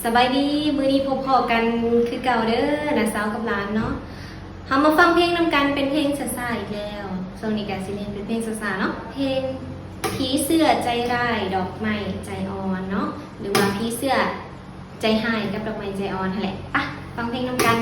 สบายดีมื้อนี้พบพอกันคือเก่าเด้อนะสาวกับหลานเนาะเฮามาฟังเพลงนำกันเป็นเพลงช้าๆอีกแล้วช่วงนี้ก็สิเล่นเป็นเพลงช้าๆเนาะเพลงผีเสื้อใจร้ายดอกไม้ใจอ่อนเนาะหรือว่าผีเสื้อใจหายกับดอกไม้ใจอ่อนนั่นแหละอ่ะฟังเพลงนำกัน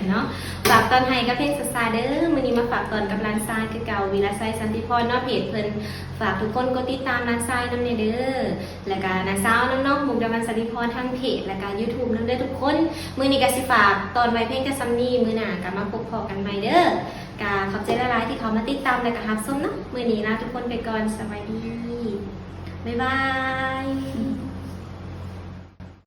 เนาะฝากตอนให้กับเพลงซาซาเด้อมื้อนี้มาฝากตอนกับร้านทรายคือเก่าวีระไซสันติพรเนาะเพจเพิ่นฝากทุกคนกดติดตามร้านทรายนำเด้อแล้วก็น้าสาวน้องๆมุกดาวันสันติพรทางเพจแล้วก็ YouTube นำเด้อทุกคนมื้อนี้ก็สิฝากตอนไว้เพลงกับซัมนี่มื้อหน้าก็มาพบพอกันใหม่เด้อกาขอบใจหลายๆที่เขามาติดตามและก็รับชมเนาะมื้อนี้ลาทุกคนไปก่อนสวัสดีบ๊ายบาย